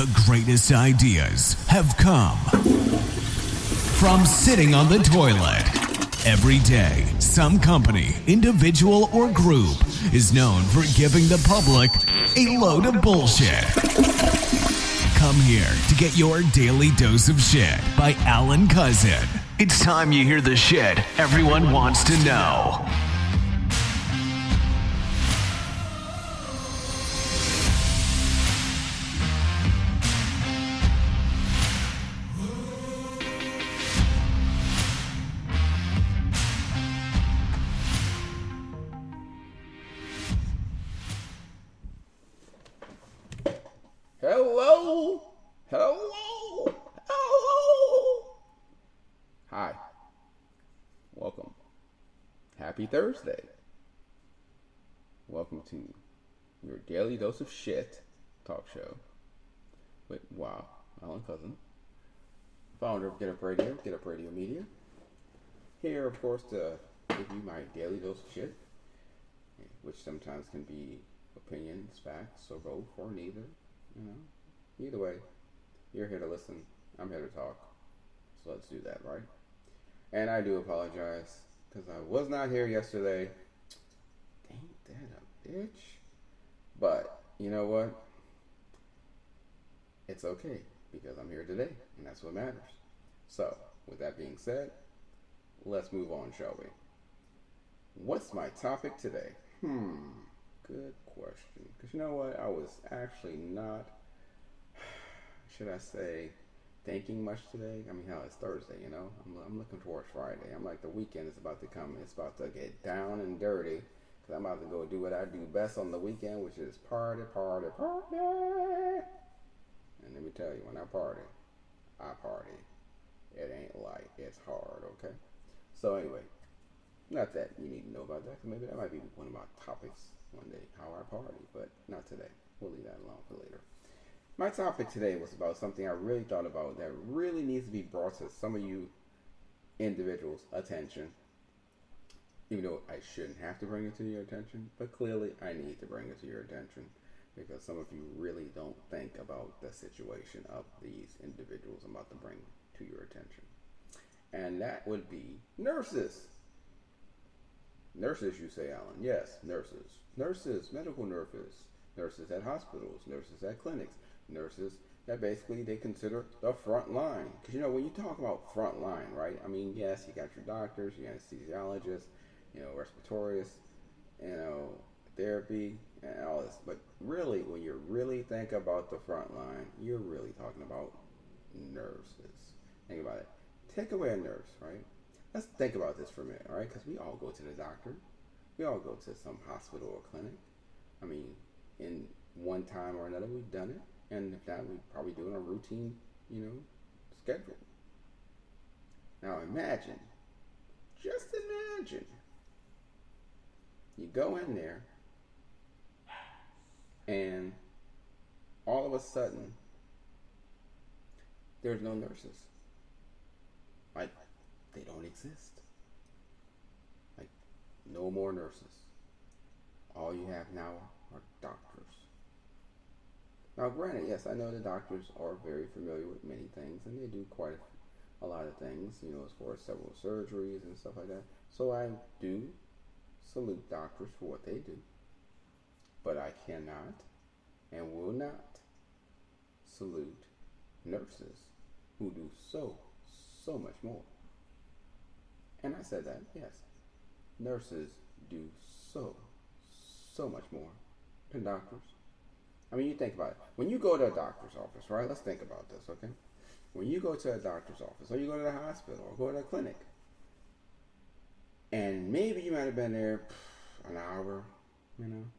The greatest ideas have come from sitting on the toilet. Every day, some company, individual, or group is known for giving the public a load of bullshit. Come here to get your daily dose of shit by Alan Cousin. It's time you hear the shit everyone wants to know. Hello. Hi. Welcome. Happy Thursday. Welcome to your daily dose of shit talk show with Alan Cousin, founder of Get Up Radio, Get Up Radio Media. Here, of course, to give you my daily dose of shit, which sometimes can be opinions, facts, or both, or neither. Either way, you're here to listen. I'm here to talk. So let's do that, right? And I do apologize because I was not here yesterday. Ain't that a bitch? But you know what? It's okay because I'm here today, and that's what matters. So, with that being said, let's move on, shall we? What's my topic today? Good question. Because you know what? I was actually not, should I say, thinking much today. I mean, hell, it's Thursday, you know? I'm looking towards Friday. I'm like, the weekend is about to come. It's about to get down and dirty. Because I'm about to go do what I do best on the weekend, which is party. And let me tell you, when I party. It ain't light. It's hard, okay? So anyway, not that you need to know about that. Maybe that might be one of my topics one day, how I party, but not today. We'll leave that alone for later. My topic today was about something I really thought about that really needs to be brought to some of you individuals' attention. Even though I shouldn't have to bring it to your attention, but clearly I need to bring it to your attention because some of you really don't think about the situation of these individuals I'm about to bring to your attention. And that would be nurses. Nurses, you say, Alan. Yes, nurses. Nurses, medical nurses. Nurses at hospitals. Nurses at clinics. Nurses that basically they consider the front line. Because, you know, when you talk about front line, right? I mean, yes, you got your doctors, your anesthesiologists, respiratorists, therapy, and all this. But really, when you really think about the front line, you're really talking about nurses. Think about it. Take away a nurse, right? Let's think about this for a minute, all right? Because we all go to the doctor. We all go to some hospital or clinic. I mean, in one time or another, we've done it. And if not, we probably do it on a routine, schedule. Now just imagine, you go in there and all of a sudden, there's no nurses. Like, they don't exist. Like, no more nurses. All you have now are doctors. Now, granted, yes, I know the doctors are very familiar with many things, and they do quite a lot of things, as far as several surgeries and stuff like that. So I do salute doctors for what they do. But I cannot and will not salute nurses who do so much more. And I said that, yes. Nurses do so much more than doctors. I mean, you think about it. When you go to a doctor's office, right? Let's think about this, okay? When you go to a doctor's office, or you go to the hospital, or go to a clinic, and maybe you might have been there an hour, And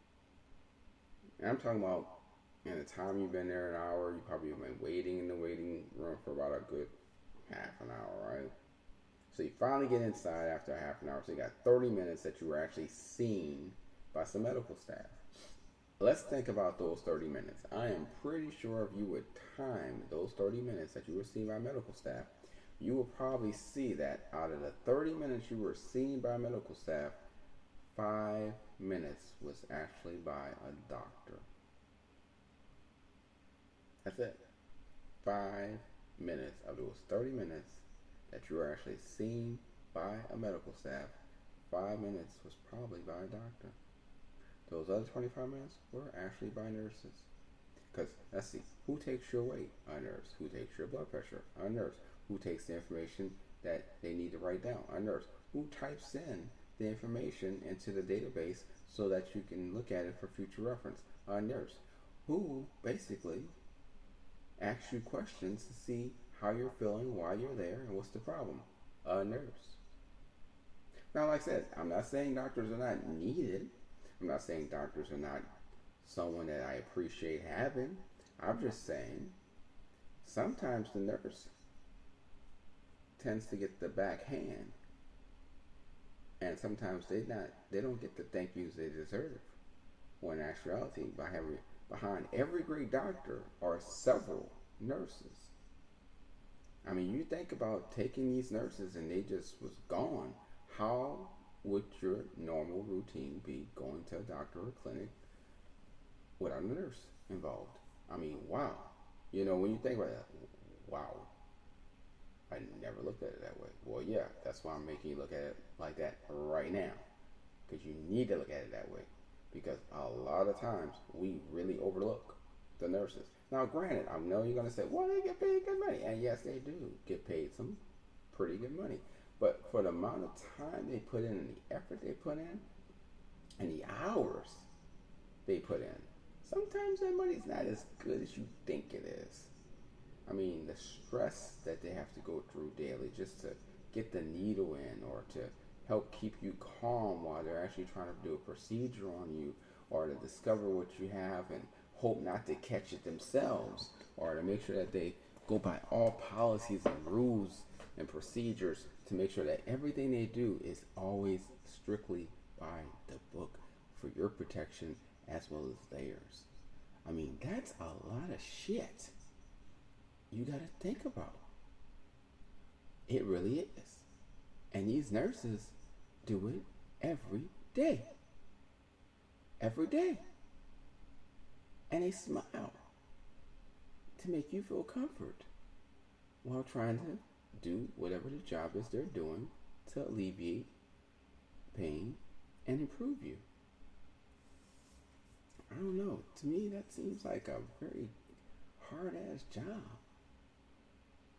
I'm talking about in the time you've been there an hour, you probably have been waiting in the waiting room for about a good half an hour, right? So you finally get inside after a half an hour. So you got 30 minutes that you were actually seen by some medical staff. Let's think about those 30 minutes. I am pretty sure if you would time those 30 minutes that you were seen by medical staff, you will probably see that out of the 30 minutes you were seen by medical staff, 5 minutes was actually by a doctor. That's it. 5 minutes of those 30 minutes that you were actually seen by a medical staff, 5 minutes was probably by a doctor. Those other 25 minutes were actually by nurses. Because, let's see, who takes your weight? A nurse. Who takes your blood pressure? A nurse. Who takes the information that they need to write down? A nurse. Who types in the information into the database so that you can look at it for future reference? A nurse. Who basically asks you questions to see how you're feeling, why you're there, and what's the problem? A nurse. Now, like I said, I'm not saying doctors are not needed. I'm not saying doctors are not someone that I appreciate having. I'm just saying sometimes the nurse tends to get the backhand, and sometimes they don't get the thank yous they deserve. When in actuality, behind every great doctor are several nurses. I mean, you think about taking these nurses and they just was gone. How would your normal routine be going to a doctor or clinic without a nurse involved? I mean, wow. You know, when you think about that, wow. I never looked at it that way. Well, yeah, that's why I'm making you look at it like that right now. Because you need to look at it that way. Because a lot of times we really overlook the nurses. Now, granted, I know you're going to say, well, they get paid good money. And yes, they do get paid some pretty good money. But for the amount of time they put in and the effort they put in and the hours they put in, sometimes that money's not as good as you think it is. I mean, the stress that they have to go through daily just to get the needle in or to help keep you calm while they're actually trying to do a procedure on you, or to discover what you have and hope not to catch it themselves, or to make sure that they go by all policies and rules and procedures to make sure that everything they do is always strictly by the book for your protection as well as theirs. I mean, that's a lot of shit you gotta think about. It really is. And these nurses do it every day. Every day. And they smile to make you feel comfort while trying to do whatever the job is they're doing to alleviate pain and improve you. I don't know. To me, that seems like a very hard-ass job.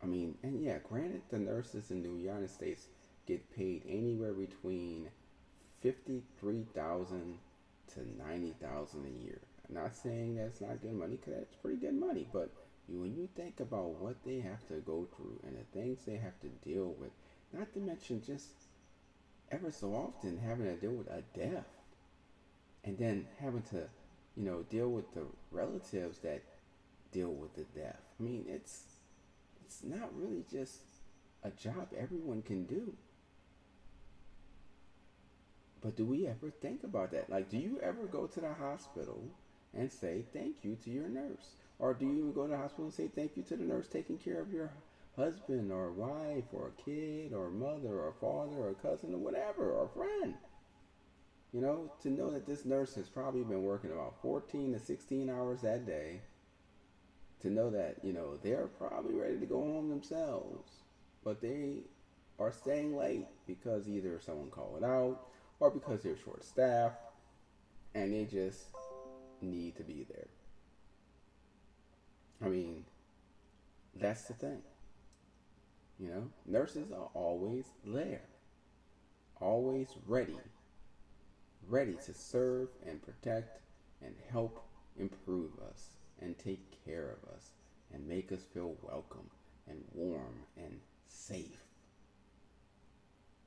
I mean, and yeah, granted, the nurses in the United States get paid anywhere between $53,000 to $90,000 a year. I'm not saying that's not good money, because that's pretty good money. But when you think about what they have to go through and the things they have to deal with, not to mention just ever so often having to deal with a death, and then having to, deal with the relatives that deal with the death. I mean, it's not really just a job everyone can do. But do we ever think about that? Like, do you ever go to the hospital and say thank you to your nurse? Or do you go to the hospital and say thank you to the nurse taking care of your husband or wife or a kid or mother or father or cousin or whatever, or friend? To know that this nurse has probably been working about 14 to 16 hours that day, to know that, they're probably ready to go home themselves, but they are staying late because either someone called out or because they're short staffed and they just need to be there. I mean, that's the thing. Nurses are always there, always ready to serve and protect and help improve us and take care of us and make us feel welcome and warm and safe.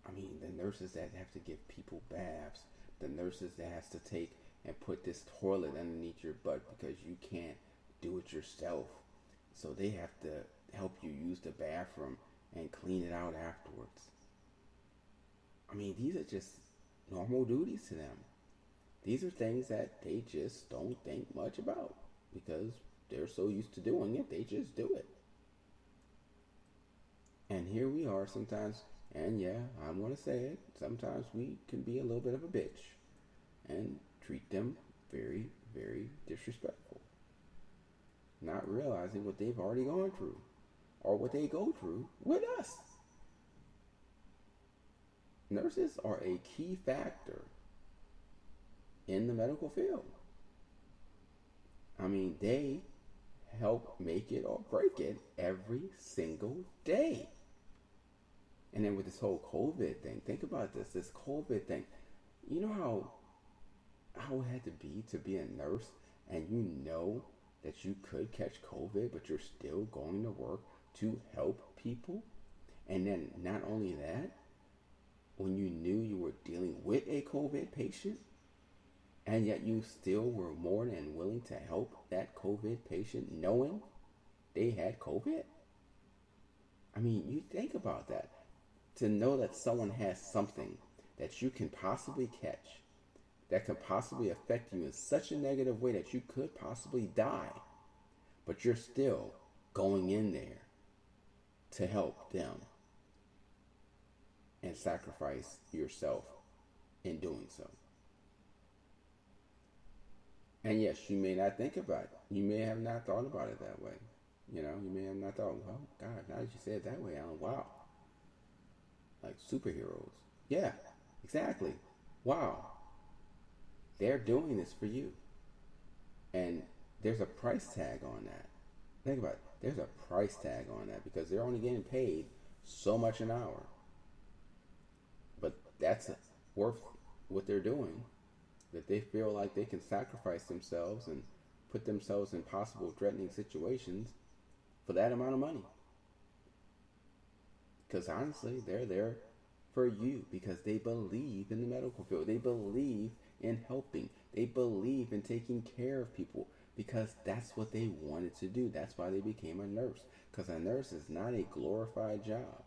I mean, the nurses that have to give people baths, the nurses that has to take and put this toilet underneath your butt because you can't do it yourself, so they have to help you use the bathroom and clean it out afterwards. I mean, these are just normal duties to them. These are things that they just don't think much about because they're so used to doing it, they just do it. And here we are sometimes, and yeah, I'm going to say it, sometimes we can be a little bit of a bitch and treat them very, very disrespectful. not realizing what they've already gone through or what they go through with us. Nurses are a key factor in the medical field. I mean, they help make it or break it every single day. And then with this whole COVID thing, think about this COVID thing. You know how it had to be a nurse, and you know that you could catch COVID, but you're still going to work to help people. And then not only that, when you knew you were dealing with a COVID patient, and yet you still were more than willing to help that COVID patient knowing they had COVID. I mean, you think about that. To know that someone has something that you can possibly catch that could possibly affect you in such a negative way that you could possibly die, but you're still going in there to help them and sacrifice yourself in doing so. And yes, you may not think about it. You may have not thought about it that way. You know, you may have not thought, well, God, now that you say it that way, Alan, wow. Like superheroes. Yeah, exactly. Wow. They're doing this for you. And there's a price tag on that. Think about it. There's a price tag on that because they're only getting paid so much an hour. But that's worth what they're doing. That they feel like they can sacrifice themselves and put themselves in possible threatening situations for that amount of money. Because honestly, they're there for you because they believe in the medical field. They believe in helping. They believe in taking care of people because that's what they wanted to do. That's why they became a nurse. Because a nurse is not a glorified job.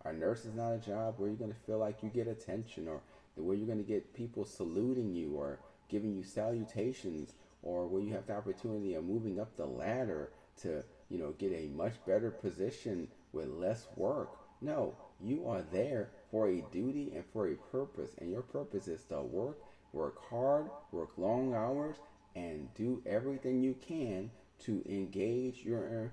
A nurse is not a job where you're going to feel like you get attention or where you're going to get people saluting you or giving you salutations or where you have the opportunity of moving up the ladder to, get a much better position with less work. No, you are there for a duty and for a purpose. And your purpose is to work hard, work long hours, and do everything you can to engage your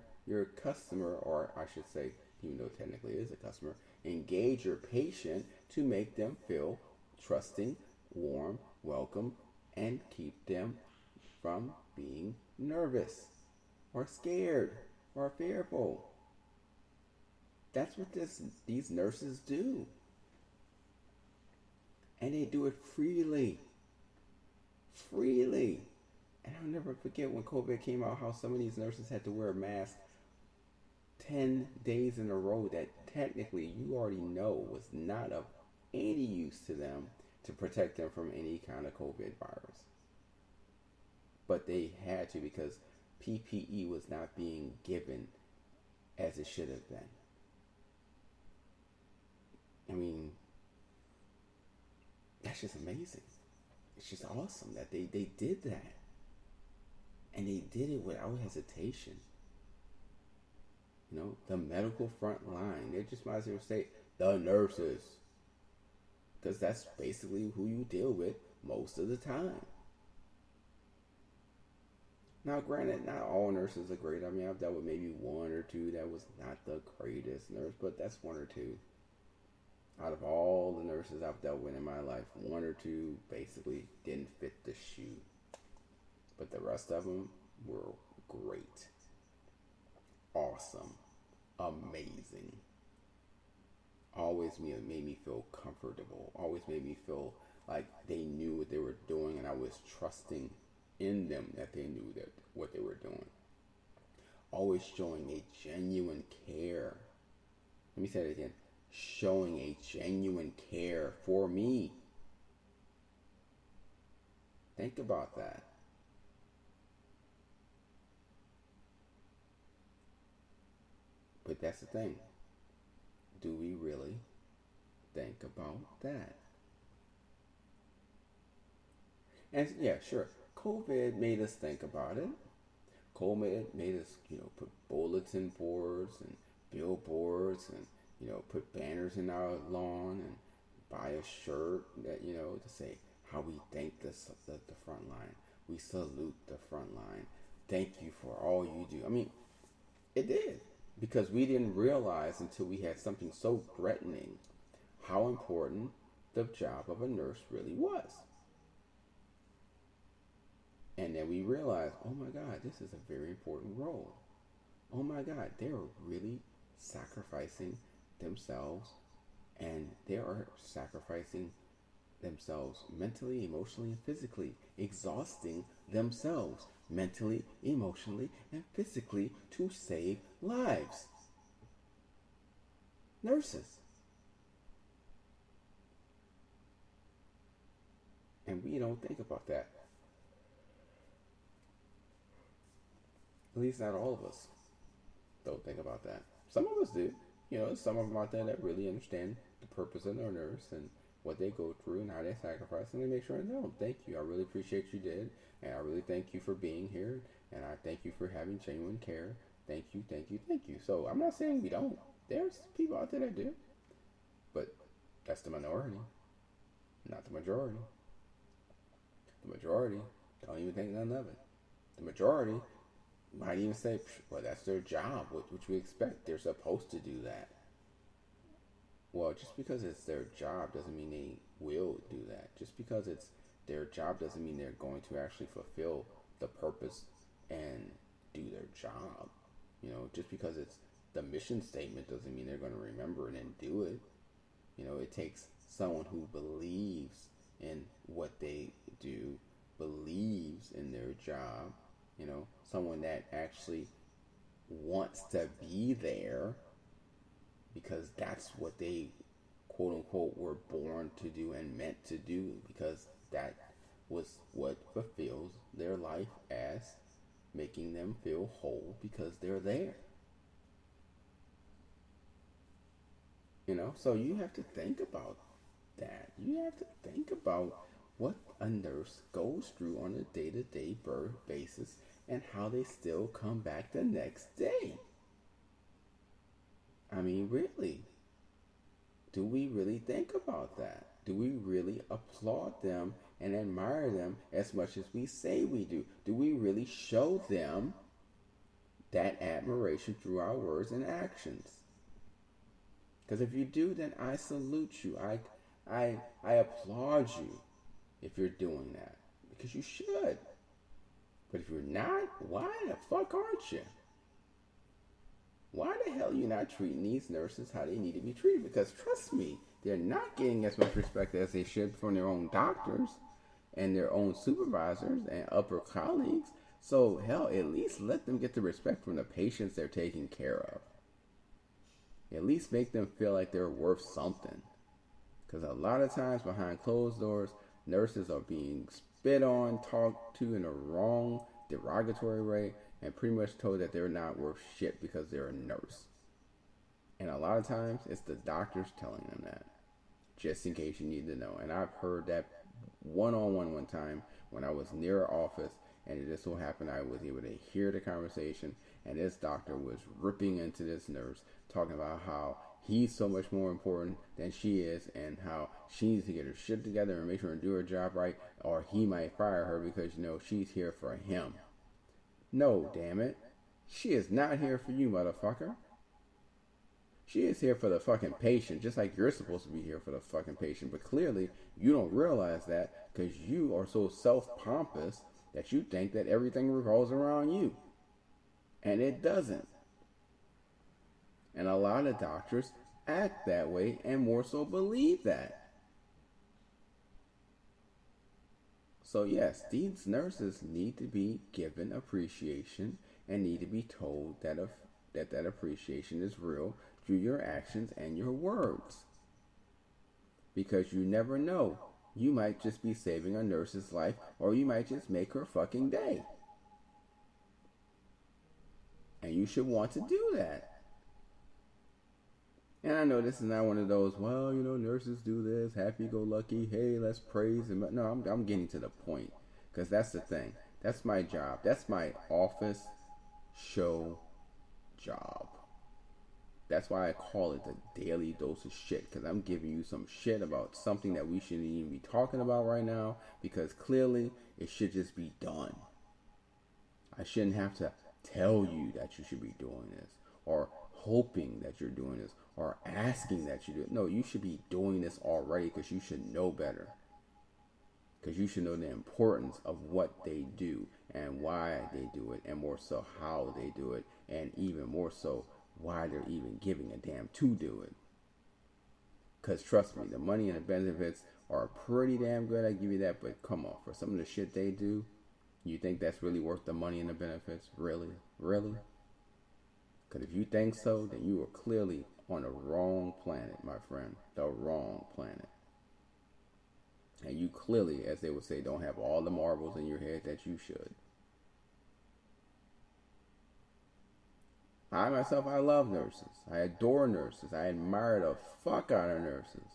customer, or I should say, even though technically it is a customer, engage your patient to make them feel trusting, warm, welcome, and keep them from being nervous or scared or fearful. That's what these nurses do. And they do it freely. Freely. And I'll never forget when COVID came out, how some of these nurses had to wear a mask 10 days in a row that technically you already know was not of any use to them to protect them from any kind of COVID virus. But they had to because PPE was not being given as it should have been. I mean, that's just amazing. It's just awesome that they did that. And they did it without hesitation. The medical front line. They just might as well say the nurses. Because that's basically who you deal with most of the time. Now, granted, not all nurses are great. I mean, I've dealt with maybe one or two that was not the greatest nurse, but that's one or two. Out of all the nurses I've dealt with in my life, one or two basically didn't fit the shoe. But the rest of them were great. Awesome. Amazing. Always made me feel comfortable. Always made me feel like they knew what they were doing and I was trusting in them that they knew that what they were doing. Always showing a genuine care. Let me say it again. Showing a genuine care for me. Think about that. But that's the thing. Do we really think about that? And yeah, sure. COVID made us think about it. COVID made us, put bulletin boards and billboards and, put banners in our lawn and buy a shirt that, to say how we thank the front line. We salute the front line. thank you for all you do. I mean, it did. Because we didn't realize until we had something so threatening how important the job of a nurse really was. And then we realized, oh my God, this is a very important role. Oh my God, they're really sacrificing themselves, and they are sacrificing themselves mentally, emotionally, and physically, exhausting themselves mentally, emotionally, and physically to save lives. Nurses. And we don't think about that. At least not all of us don't think about that. Some of us do. You know, there's some of them out there that really understand the purpose of their nurse and what they go through and how they sacrifice, and they make sure I know. Thank you. I really appreciate you did, and I really thank you for being here, and I thank you for having genuine care. Thank you, thank you, thank you. So I'm not saying we don't. There's people out there that do, but that's the minority, not the majority. The majority don't even think none of it. The majority might even say, well, that's their job, which we expect. They're supposed to do that. Well, just because it's their job doesn't mean they will do that. Just because it's their job doesn't mean they're going to actually fulfill the purpose and do their job. You know, just because it's the mission statement doesn't mean they're going to remember it and do it. You know, it takes someone who believes in what they do, believes in their job, you know, someone that actually wants to be there because that's what they, quote unquote, were born to do and meant to do, because that was what fulfills their life as making them feel whole because they're there. You know, so you have to think about that. You have to think about what a nurse goes through on a day-to-day basis and how they still come back the next day. I mean, really, do we really think about that? Do we really applaud them and admire them as much as we say we do? Do we really show them that admiration through our words and actions? Because if you do, then I salute you. I applaud you if you're doing that, because you should. But if you're not, why the fuck aren't you? Why the hell are you not treating these nurses how they need to be treated? Because trust me, they're not getting as much respect as they should from their own doctors and their own supervisors and upper colleagues. So hell, at least let them get the respect from the patients they're taking care of. At least make them feel like they're worth something. Because a lot of times behind closed doors, nurses are being spit on, talked to in a wrong, derogatory way, and pretty much told that they're not worth shit because they're a nurse. And a lot of times, it's the doctors telling them that, just in case you need to know. And I've heard that one-on-one one time when I was near an office, and it just so happened I was able to hear the conversation, and this doctor was ripping into this nurse, talking about how he's so much more important than she is, and how she needs to get her shit together and make sure and do her job right, or he might fire her because, you know, she's here for him. No, damn it. She is not here for you, motherfucker. She is here for the fucking patient, just like you're supposed to be here for the fucking patient. But clearly, you don't realize that because you are so self-pompous that you think that everything revolves around you. And it doesn't. And a lot of doctors act that way and more so believe that. So yes, these nurses need to be given appreciation and need to be told that that appreciation is real through your actions and your words. Because you never know. You might just be saving a nurse's life, or you might just make her fucking day. And you should want to do that. And I know this is not one of those, well, you know, nurses do this, happy-go-lucky, hey, let's praise them. No, I'm getting to the point. Because that's the thing. That's my job. That's my office show job. That's why I call it the daily dose of shit. Because I'm giving you some shit about something that we shouldn't even be talking about right now. Because clearly, it should just be done. I shouldn't have to tell you that you should be doing this, or hoping that you're doing this, or asking that you do it. No, you should be doing this already because you should know better. Because you should know the importance of what they do and why they do it, and more so how they do it, and even more so why they're even giving a damn to do it. Because trust me, the money and the benefits are pretty damn good, I give you that, but come on, for some of the shit they do, you think that's really worth the money and the benefits? Really? Really? Because if you think so, then you are clearly on the wrong planet, my friend. The wrong planet. And you clearly, as they would say, don't have all the marbles in your head that you should. I myself, I love nurses. I adore nurses. I admire the fuck out of nurses.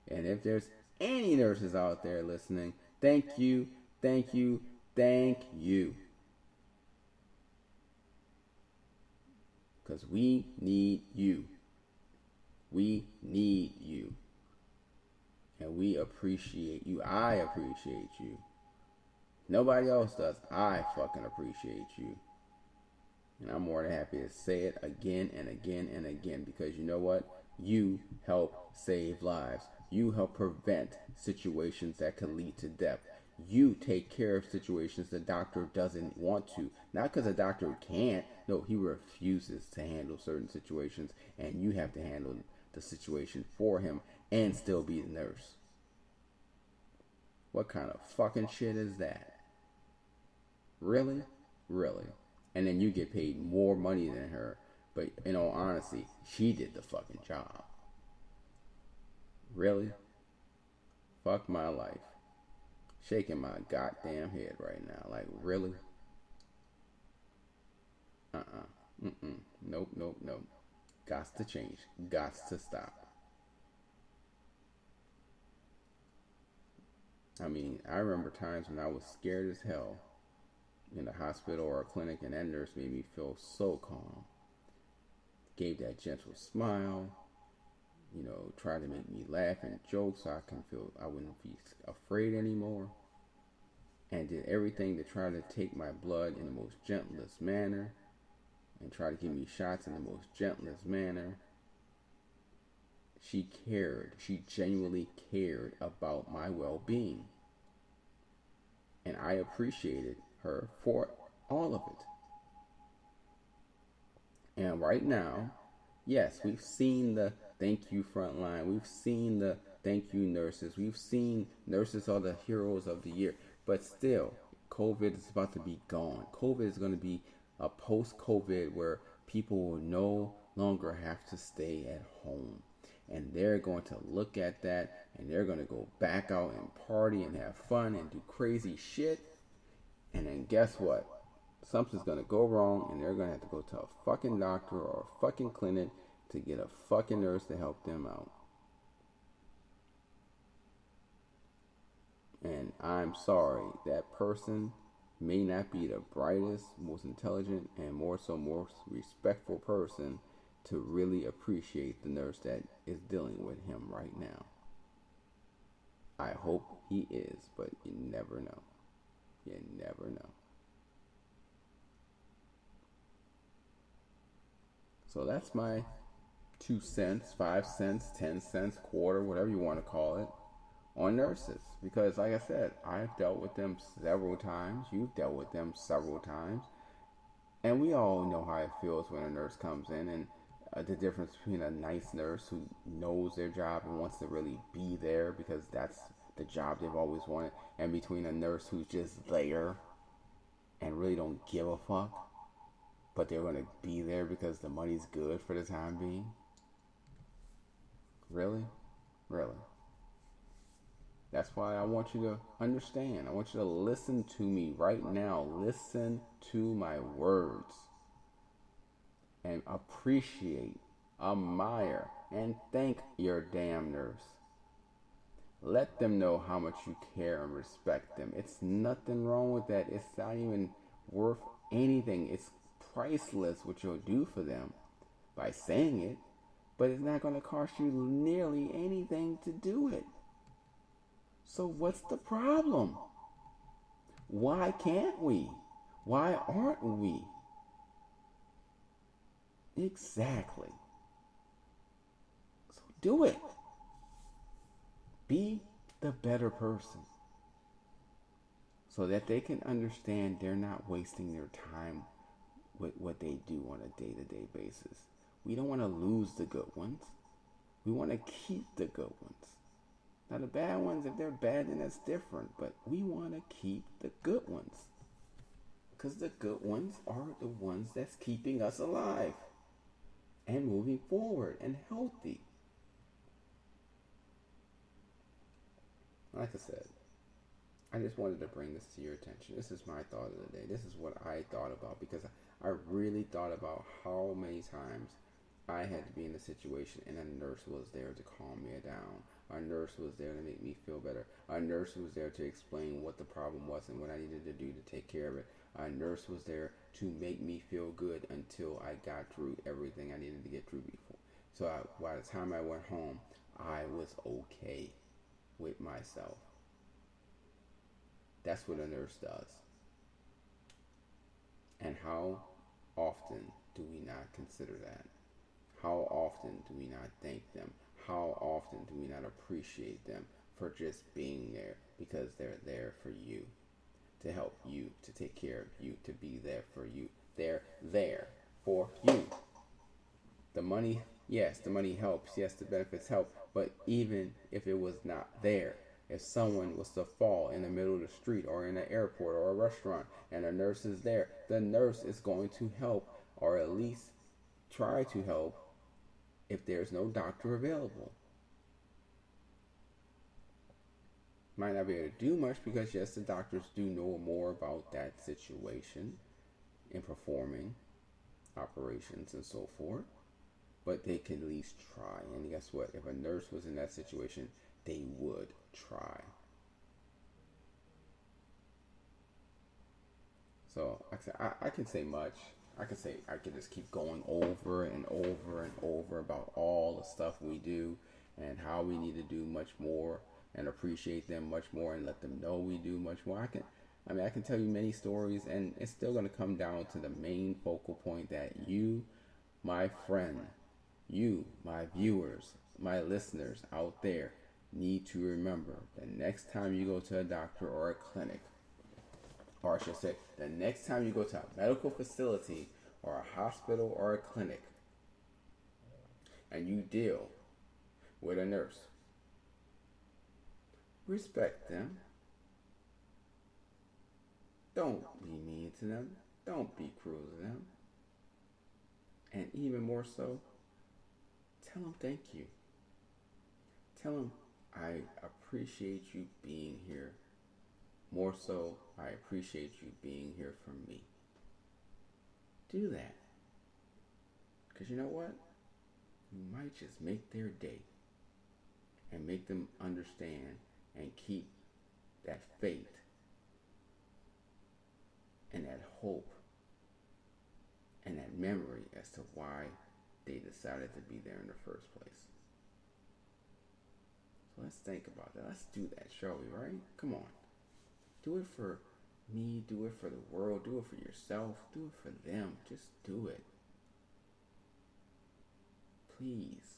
And if there's any nurses out there listening, thank you, thank you, thank you. Because we need you. We need you. And we appreciate you. I appreciate you. Nobody else does. I fucking appreciate you. And I'm more than happy to say it again and again and again, because you know what? You help save lives. You help prevent situations that could lead to death. You take care of situations the doctor doesn't want to. Not because the doctor can't. No, he refuses to handle certain situations, and you have to handle the situation for him and still be the nurse. What kind of fucking shit is that? Really? Really? And then you get paid more money than her. But in all honesty, she did the fucking job. Really? Fuck my life. Shaking my goddamn head right now. Like, really? Nope, nope, nope. Gots to change. Gots to stop. I mean, I remember times when I was scared as hell in a hospital or a clinic, and that nurse made me feel so calm. Gave that gentle smile, you know, tried to make me laugh and joke so I wouldn't be afraid anymore, and did everything to try to take my blood in the most gentlest manner, and try to give me shots in the most gentlest manner. She cared. She genuinely cared about my well-being, and I appreciated her for all of it. And right now, yes, we've seen the thank you frontline. We've seen the thank you nurses. We've seen nurses are the heroes of the year. But still, COVID is about to be gone. COVID is going to be a post-COVID where people will no longer have to stay at home. And they're going to look at that, and they're going to go back out and party and have fun and do crazy shit. And then guess what? Something's going to go wrong, and they're going to have to go to a fucking doctor or a fucking clinic to get a fucking nurse to help them out. And I'm sorry, that person may not be the brightest, most intelligent, and more respectful person to really appreciate the nurse that is dealing with him right now. I hope he is, but you never know. You never know. So that's my 2 cents, 5 cents, 10 cents, quarter, whatever you want to call it, on nurses. Because like I said, I've dealt with them several times. You've dealt with them several times. And we all know how it feels when a nurse comes in, and the difference between a nice nurse who knows their job and wants to really be there because that's the job they've always wanted, and between a nurse who's just there and really don't give a fuck, but they're going to be there because the money's good for the time being. Really? Really? That's why I want you to understand. I want you to listen to me right now. Listen to my words. And appreciate, admire, and thank your damn nurse. Let them know how much you care and respect them. It's nothing wrong with that. It's not even worth anything. It's priceless what you'll do for them by saying it, but it's not going to cost you nearly anything to do it. So what's the problem? Why can't we? Why aren't we? Exactly. So do it. Be the better person so that they can understand they're not wasting their time with what they do on a day-to-day basis. We don't want to lose the good ones. We want to keep the good ones. Now the bad ones, if they're bad, then that's different. But we want to keep the good ones. Because the good ones are the ones that's keeping us alive and moving forward and healthy. Like I said, I just wanted to bring this to your attention. This is my thought of the day. This is what I thought about, because I really thought about how many times I had to be in a situation and a nurse was there to calm me down. A nurse was there to make me feel better. A nurse was there to explain what the problem was and what I needed to do to take care of it. A nurse was there to make me feel good until I got through everything I needed to get through before. So by the time I went home, I was okay with myself. That's what a nurse does. And how often do we not consider that? How often do we not thank them? How often do we not appreciate them for just being there, because they're there for you, to help you, to take care of you, to be there for you. They're there for you. The money, yes, the money helps. Yes, the benefits help. But even if it was not there, if someone was to fall in the middle of the street or in an airport or a restaurant and a nurse is there, the nurse is going to help, or at least try to help, if there's no doctor available. Might not be able to do much because, yes, the doctors do know more about that situation in performing operations and so forth, but they can at least try. And guess what? If a nurse was in that situation, they would try. So I can say much. I can just keep going over and over and over about all the stuff we do and how we need to do much more and appreciate them much more and let them know we do much more. I can tell you many stories, and it's still going to come down to the main focal point that you, my friend, you, my viewers, my listeners out there, need to remember the next time you go to a doctor or a clinic, or I should say, the next time you go to a medical facility or a hospital or a clinic and you deal with a nurse, respect them. Don't be mean to them. Don't be cruel to them. And even more so, tell them thank you. Tell them, I appreciate you being here. More so, I appreciate you being here for me. Do that. Because you know what? You might just make their day and make them understand and keep that faith and that hope and that memory as to why they decided to be there in the first place. So let's think about that. Let's do that, shall we, right? Come on. Do it for me, do it for the world, do it for yourself, do it for them. Just do it. Please.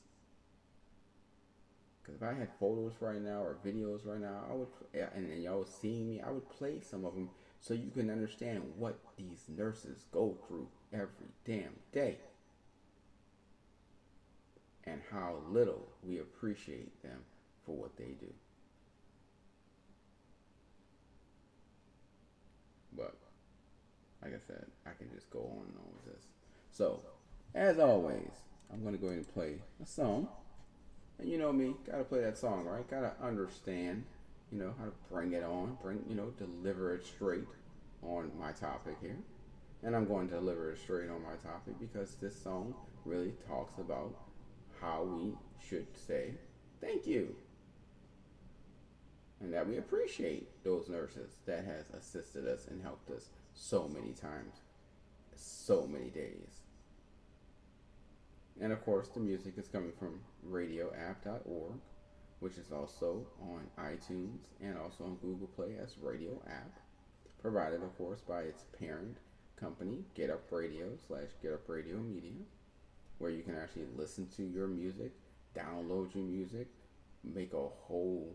Because if I had photos right now or videos right now, I would, and y'all was seeing me, I would play some of them so you can understand what these nurses go through every damn day. And how little we appreciate them for what they do. But, like I said, I can just go on and on with this. So, as always, I'm going to go ahead and play a song. And you know me, gotta play that song, right? Gotta understand, how to bring it on, deliver it straight on my topic here. And I'm going to deliver it straight on my topic because this song really talks about how we should say thank you. And that we appreciate those nurses that has assisted us and helped us so many times, so many days. And of course, the music is coming from radioapp.org, which is also on iTunes and also on Google Play as Radio App. provided, of course, by its parent company, Get Up Radio / Get Up Radio Media, where you can actually listen to your music, download your music, make a whole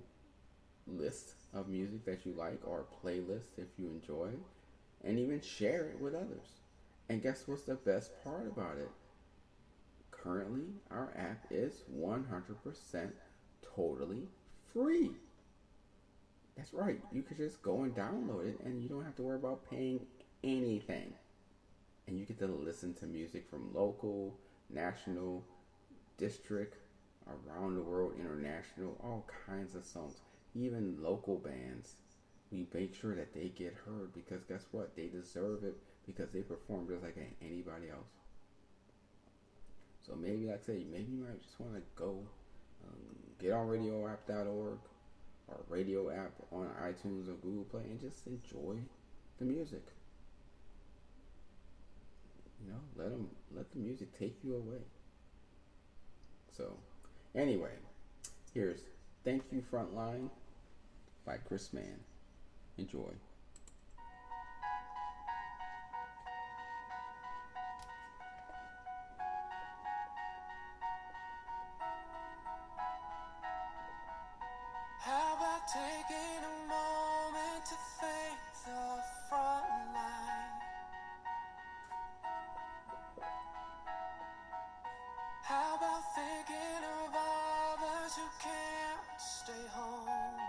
list of music that you like or a playlist if you enjoy, and even share it with others. And guess what's the best part about it? Currently, our app is 100% totally free. That's right. You could just go and download it and you don't have to worry about paying anything. And you get to listen to music from local, national, district, around the world, international, all kinds of songs. Even local bands. We make sure that they get heard because guess what? They deserve it because they perform just like anybody else. So maybe, like I say, maybe you might just want to go get on radioapp.org or radio app on iTunes or Google Play and just enjoy the music. You know, let the music take you away. So, anyway, here's Thank You Frontline by Chris Mann. Enjoy. How about taking a moment to thank the front line? How about thinking of others who can't stay home?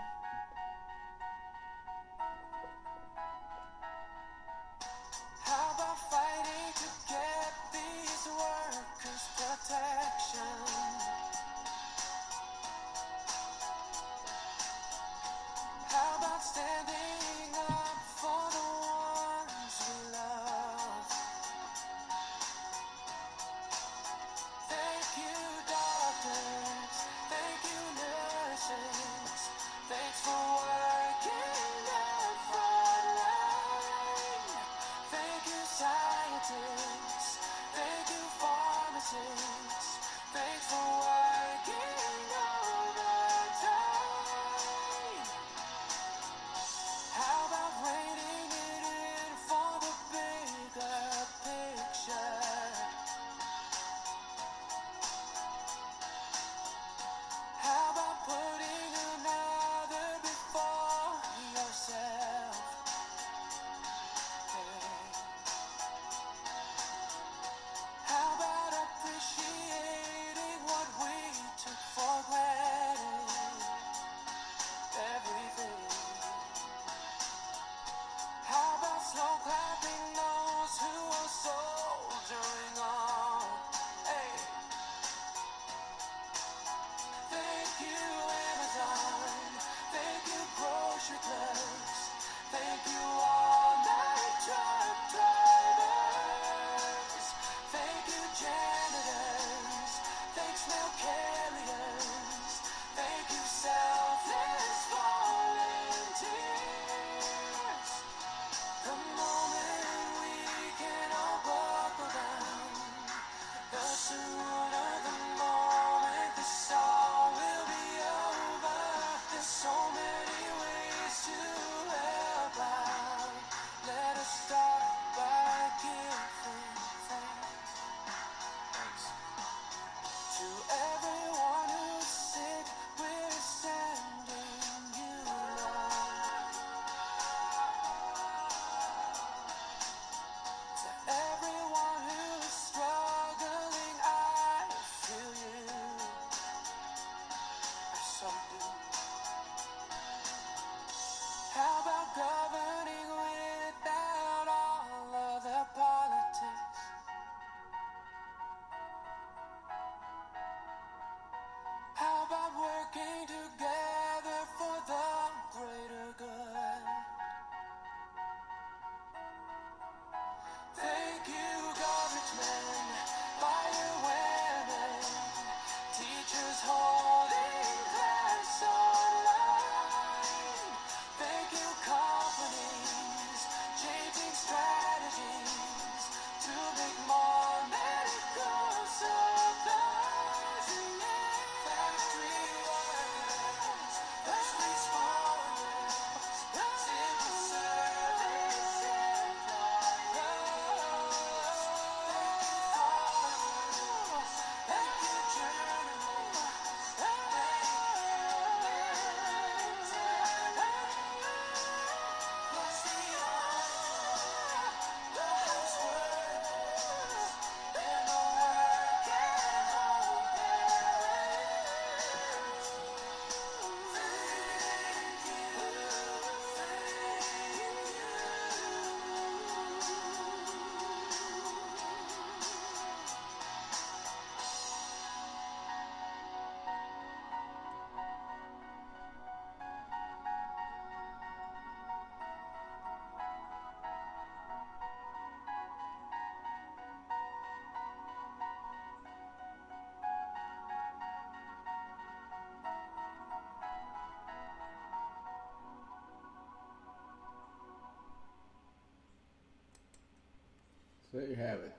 So there you have it.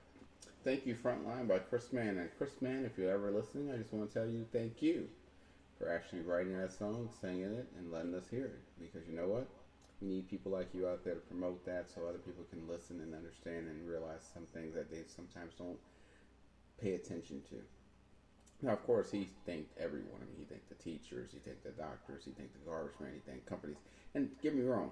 Thank You Frontline by Chris Mann. And Chris Mann, if you're ever listening, I just want to tell you thank you for actually writing that song, singing it, and letting us hear it. Because you know what? We need people like you out there to promote that so other people can listen and understand and realize some things that they sometimes don't pay attention to. Now, of course, he thanked everyone. I mean, he thanked the teachers, he thanked the doctors, he thanked the garbage man, he thanked companies. And get me wrong,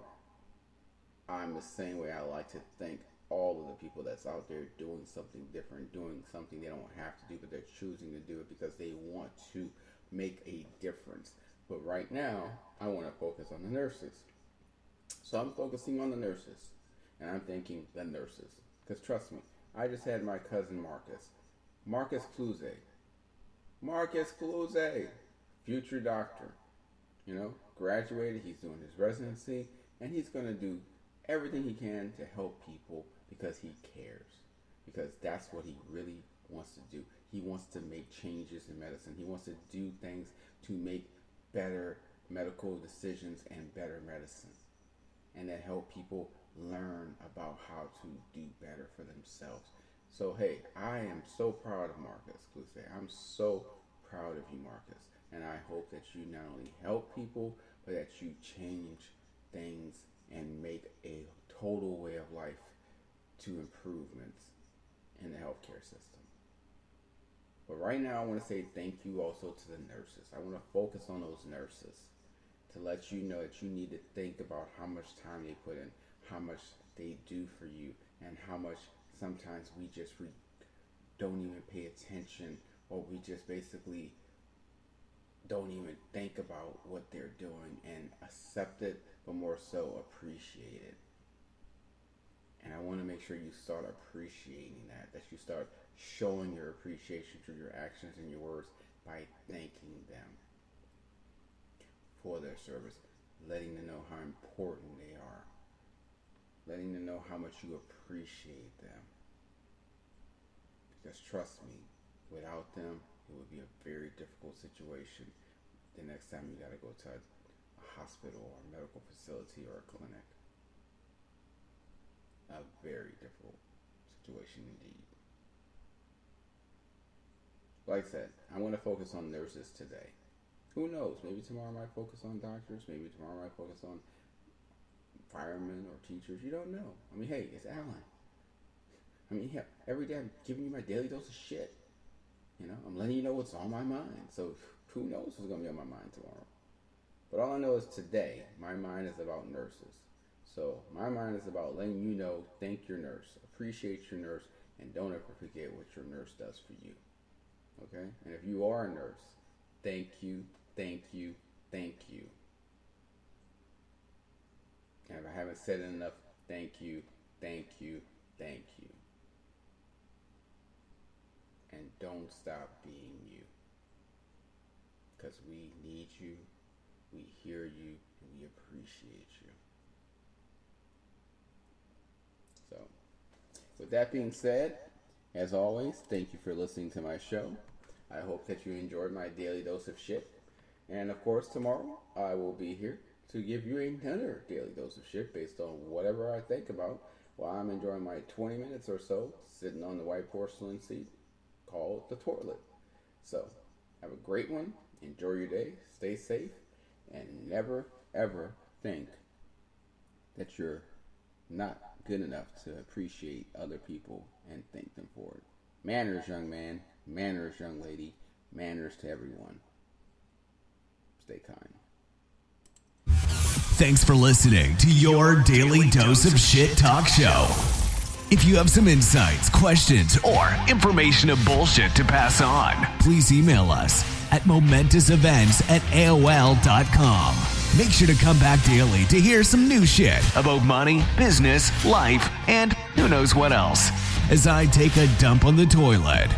I'm the same way. I like to thank all of the people that's out there doing something different, doing something they don't have to do, but they're choosing to do it because they want to make a difference. But right now, I want to focus on the nurses. So I'm focusing on the nurses, and I'm thanking the nurses. Because trust me, I just had my cousin Marcus Cluze, future doctor, graduated, he's doing his residency, and he's going to do everything he can to help people because he cares, because that's what he really wants to do. He wants to make changes in medicine. He wants to do things to make better medical decisions and better medicine, and to help people learn about how to do better for themselves. So, hey, I am so proud of Marcus Cluze. I'm so proud of you, Marcus. And I hope that you not only help people, but that you change things and make a total way of life to improvements in the healthcare system. But right now, I want to say thank you also to the nurses. I want to focus on those nurses to let you know that you need to think about how much time they put in, how much they do for you, and how much sometimes we just don't even pay attention, or we just basically don't even think about what they're doing and accept it, but more so appreciate it. And I want to make sure you start appreciating that you start showing your appreciation through your actions and your words by thanking them for their service, letting them know how important they are, letting them know how much you appreciate them. Because trust me, without them, it would be a very difficult situation the next time you got to go to a hospital or a medical facility or a clinic. A very difficult situation indeed. Like I said, I want to focus on nurses today. Who knows? Maybe tomorrow I might focus on doctors. Maybe tomorrow I might focus on firemen or teachers. You don't know. I mean, hey, it's Alan. I mean, yeah, every day I'm giving you my daily dose of shit. I'm letting you know what's on my mind. So who knows what's going to be on my mind tomorrow. But all I know is today, my mind is about nurses. So my mind is about letting you know, thank your nurse, appreciate your nurse, and don't ever forget what your nurse does for you. Okay? And if you are a nurse, thank you, thank you, thank you. And if I haven't said it enough, thank you, thank you, thank you. And don't stop being you. Because we need you, we hear you, and we appreciate you. So, with that being said, as always, thank you for listening to my show. I hope that you enjoyed my daily dose of shit. And of course, tomorrow I will be here to give you another daily dose of shit based on whatever I think about while I'm enjoying my 20 minutes or so sitting on the white porcelain seat called the toilet. So, have a great one. Enjoy your day. Stay safe. And never, ever think that you're not good enough to appreciate other people and thank them for it. Manners, young man. Manners, young lady. Manners to everyone. Stay kind. Thanks for listening to your Daily Dose of Shit Talk Show. If you have some insights, questions, or information of bullshit to pass on, please email us at momentousevents@aol.com. Make sure to come back daily to hear some new shit about money, business, life, and who knows what else as I take a dump on the toilet.